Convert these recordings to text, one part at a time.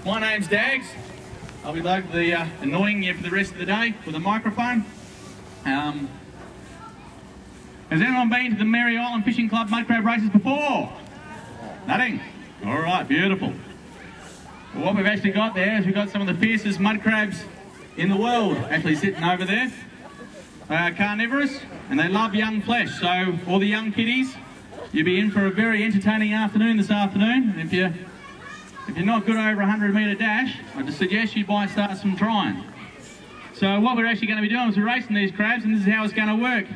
My name's Dags. I'll be locally annoying you for the rest of the day with a microphone. Has anyone been to the Mary Island Fishing Club mud crab races before? Nothing? Alright, beautiful. Well, what we've actually got there is we've got some of the fiercest mud crabs in the world actually sitting over there. They are carnivorous and they love young flesh, so all the young kiddies, you'll be in for a very entertaining afternoon this afternoon. And if you're not good over a 100-metre dash, I just suggest you might start some trying. So what we're actually going to be doing is we're racing these crabs, and this is how it's going to work.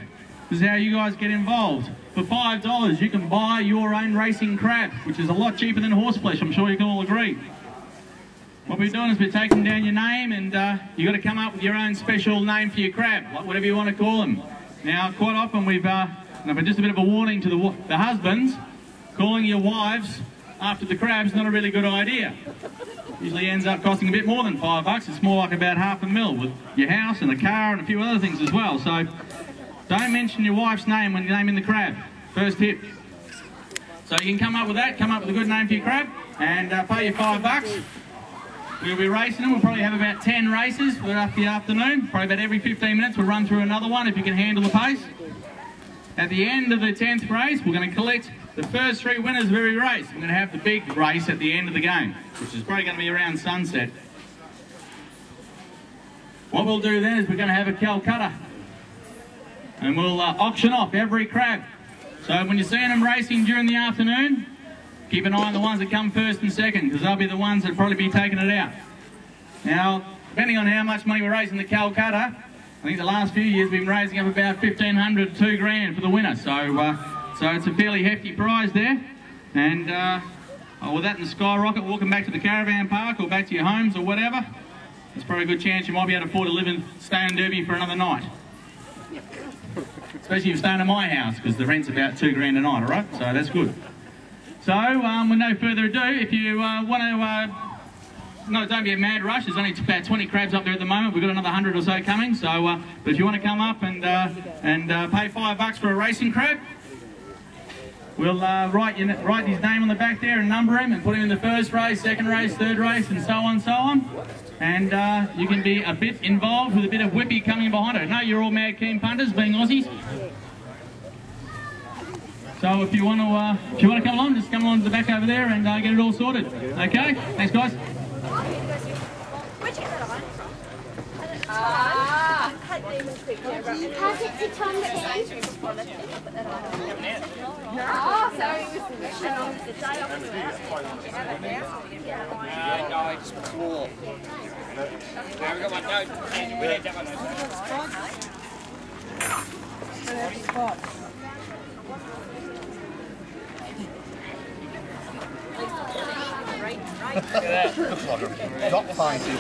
This is how you guys get involved. For $5 you can buy your own racing crab, which is a lot cheaper than horseflesh, I'm sure you can all agree. What we're doing is we're taking down your name, and you've got to come up with your own special name for your crab, like whatever you want to call them. Now, quite often we've, just a bit of a warning to the husbands, calling your wives after the crab's not a really good idea. Usually ends up costing a bit more than $5. It's more like about $500,000 with your house and a car and a few other things as well. So don't mention your wife's name when you're naming the crab. First tip. So you can come up with that, come up with a good name for your crab, and pay your $5. We'll be racing them. We'll probably have about 10 races for the afternoon. Probably about every 15 minutes we'll run through another one if you can handle the pace. At the end of the 10th race, we're going to collect the first 3 winners of every race. We're going to have the big race at the end of the game, which is probably going to be around sunset. What we'll do then is we're going to have a Calcutta, and we'll auction off every crab. So when you're seeing them racing during the afternoon, keep an eye on the ones that come first and second, because they'll be the ones that'll probably be taking it out. Now, depending on how much money we're raising the Calcutta, I think the last few years we've been raising up about $1,500 to $2,000 for the winner. So it's a fairly hefty prize there. And with that and the skyrocket, walking back to the caravan park or back to your homes or whatever, there's probably a good chance you might be able to afford to live in Stone Derby for another night. Especially if you're staying at my house, because the rent's about $2,000 a night, all right? So that's good. So, with no further ado, if you want to... No, don't be a mad rush. There's only about 20 crabs up there at the moment. We've got another 100 or so coming. So, but if you want to come up and pay $5 for a racing crab, we'll write his name on the back there and number him and put him in the first race, second race, third race, and so on. And you can be a bit involved with a bit of whippy coming behind it. I know you're all mad keen punters, being Aussies. So if you want to come along, just come along to the back over there and get it all sorted. Okay? Thanks, guys. Where'd you get that on from? You pass it to Tom King? Oh, so it was the day off the No, I just swore. Now we've got my note. We need that one. Look at that. Not fighting.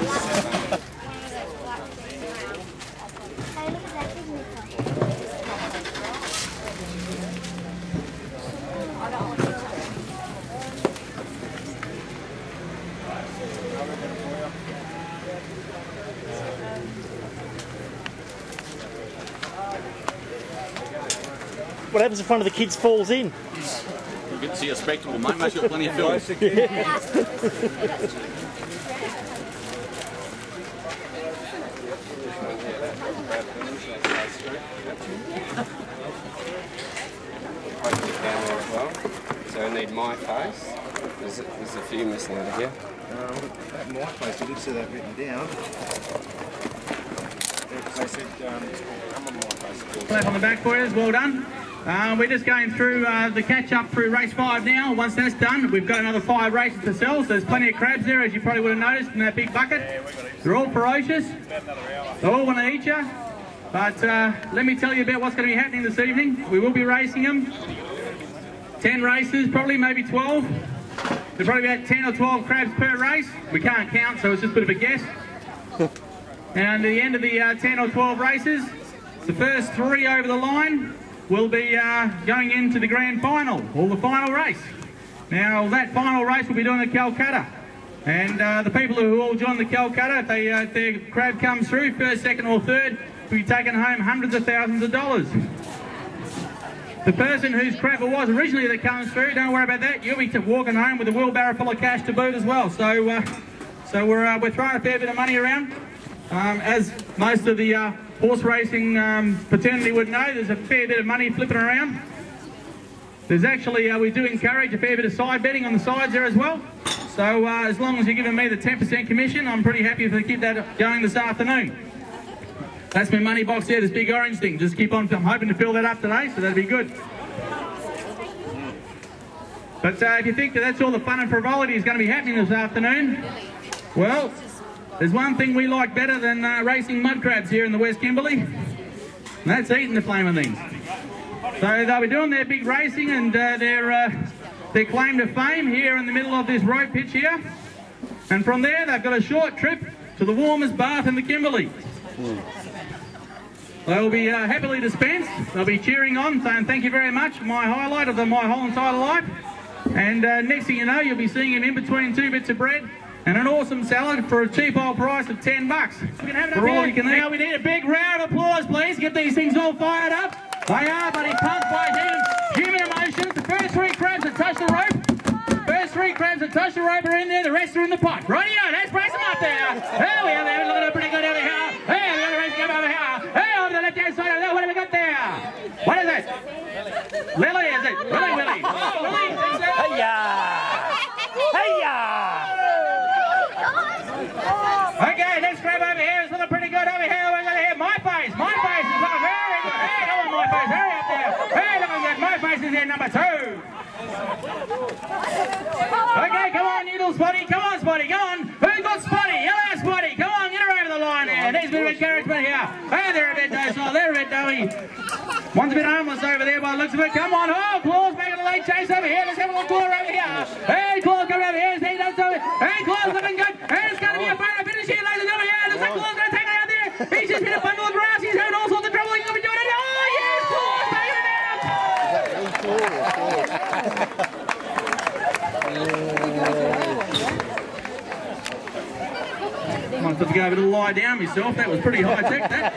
What happens if one of the kids falls in? You get to see a spectacle, mate. Make sure plenty of film. So I need my face. There's a few missing out of here. That my face, I did see that written down. They said, come on my face. Clap on the back for you, well done. We're just going through the catch-up through race 5 now. Once that's done, we've got another 5 races to sell, so there's plenty of crabs there, as you probably would have noticed in that big bucket. They're all ferocious. They all want to eat you. But let me tell you about what's going to be happening this evening. We will be racing them. 10 races, probably maybe 12. There's probably about 10 or 12 crabs per race. We can't count, so it's just a bit of a guess. And at the end of the 10 or 12 races, the first 3 over the line will be going into the grand final, or the final race. Now, that final race will be doing the Calcutta. And the people who all join the Calcutta, if their crab comes through, first, second or third, will be taking home hundreds of thousands of dollars. The person whose crab it was originally that comes through, don't worry about that, you'll be walking home with a wheelbarrow full of cash to boot as well. So So we're throwing a fair bit of money around. As most of the horse racing fraternity would know, there's a fair bit of money flipping around. There's actually, we do encourage a fair bit of side betting on the sides there as well. So as long as you're giving me the 10% commission, I'm pretty happy to keep that going this afternoon. That's my money box there, this big orange thing. Just keep on, I'm hoping to fill that up today, so that'll be good. But if you think that that's all the fun and frivolity is going to be happening this afternoon, well, there's one thing we like better than racing mud crabs here in the West Kimberley, and that's eating the flaming things. So they'll be doing their big racing and their claim to fame here in the middle of this rope pitch here. And from there, they've got a short trip to the warmest bath in the Kimberley. They'll be happily dispensed. They'll be cheering on, saying thank you very much, my highlight of my whole entire life. And next thing you know, you'll be seeing him in between 2 bits of bread and an awesome salad for a cheap old price of $10. We can have it for all you can eat. Now we need a big round of applause, please. Get these things all fired up. They are, buddy, pumped by human emotions. The first 3 crabs that touch the rope. First 3 crabs that touch the rope are in there. The rest are in the pot. Rightio, let's brace them up there. There we are. They're looking pretty good over here. Hey, we got the race come over here. Hey, over the left-hand side of there. What have we got there? What is it? Lily, is it? Willie. Oh, Willie. Hey-ya! Hey-ya! Okay, next crab over here is looking pretty good over here. We're going to hear My Face. My Face is looking very good. Hey, come on, My Face. Hurry up there. Hey, look at that. My Face is in number 2. Okay, come on, Needle Spotty. Come on, Spotty. Come on. Who's got Spotty? Yellow Spotty. Come on, get her over the line there. Needs a bit of encouragement here. Hey, they're a bit docile. They're a bit doughy. One's a bit homeless over there by the looks of it. Come on. Oh, Claw's making a late chase over here. Let's have a look. Claw over here. Hey, Claw, come over here. He does something. Hey, Claw's looking good. Hey, it's going to be a photo finish here, ladies and gentlemen. Yeah, looks like Claw's going to take it out there. He's just hit a bundle of grass. He's having all sorts of trouble. He's going to be doing it. Oh, yes, Claw's taking it out. I might have to go over to lie down myself. That was pretty high tech, that.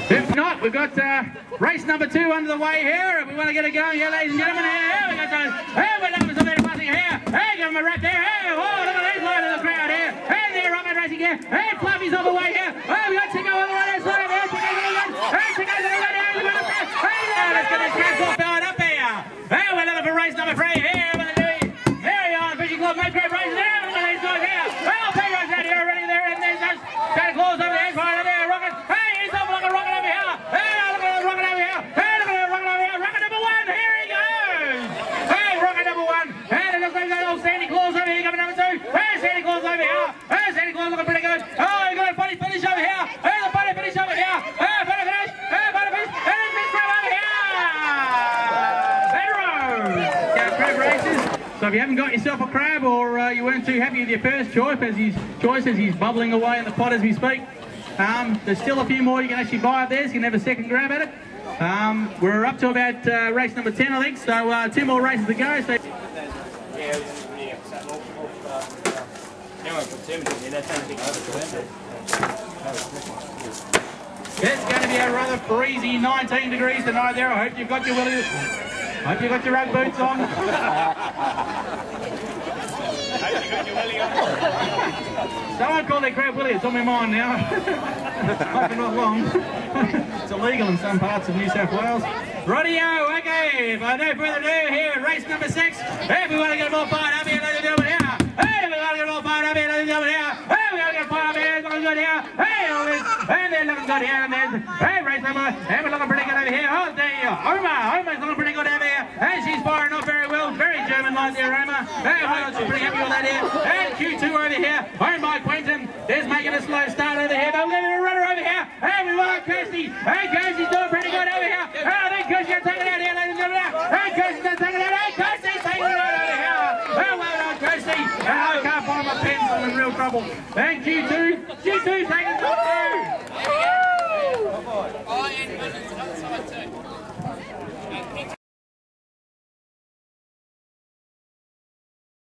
If not, we've got race number 2 under the way here. If we want to get it going here, ladies and gentlemen, here we got those. Hey, we're looking for some bit of buzzing here. Hey, give them a rap there. Hey, whoa, look at these lines of the crowd here. Hey, there, rocket racing here. Hey, Fluffy's on the way here. Hey, we got Chico on the right hand side of here. Chico's on the run. Hey, Chico's on the run here. You got a crowd. Hey, there, let's get this crowd all fired up here. Hey, we're looking for race number 3 here. We're doing very on Fishing Club Mud Crab races there. Look at these guys here. Oh, Pedro's out here already there. And there's those Santa Claus over there. Right over there. Rocket. Hey, he's off like a rocket over here. Hey, look at the rocket over here. Hey, look at the rocket over here. Rocket number 1. Here he goes. Hey, rocket number 1. Hey, it looks like that old Santa Claus over here coming number 2. Hey, Santa Claus over here. Hey, Santa Claus looking pretty good. Oh, you got a funny finish over here. Hey, the funny finish over here. Hey, funny finish. Hey, funny finish. Hey, there's this crab over here. Pedro. Crab races. So if you haven't got yourself a crab, or you weren't too happy with your first choice as he's bubbling away in the pot as we speak, there's still a few more you can actually buy up there, so you can have a second grab at it. We're up to about race number 10, I think, so 2 more races to go. So it's going to be a rather breezy 19 degrees tonight there. I hope you've got your rug boots on. Someone called their crab willy. It's on my mind now. Hopefully not long. It's illegal in some parts of New South Wales. Rightio, okay. If I no further ado, here race number 6. Hey, we want to get them all fired up here, ladies and gentlemen, here. Hey, we want to get them all fired up here, ladies and gentlemen, here. Hey, we want to get them fired up here. It's looking good here. Hey, and they're looking good here. And there's, hey, race number. Hey, we're looking pretty good over here. Oh, there you are. Omar's looking pretty good over here. And she's firing off very well. Very German like there, Omar. Hey, I'm pretty happy with that here. And Q2 over here. Owned by Quentin. There's making a slow start over here. But we're going to run her over here. Hey, we want Kirsty. Hey, Kirsty's doing pretty good over here. Hey, I think Kirsty's going to take it out here, ladies and gentlemen. Hey, Kirsty's going to take it out. Hey, Kirsty's taking it out over here. Hey, well done, Kirsty. And I can't find my pens. I'm in real trouble. And Q2's taking it off too.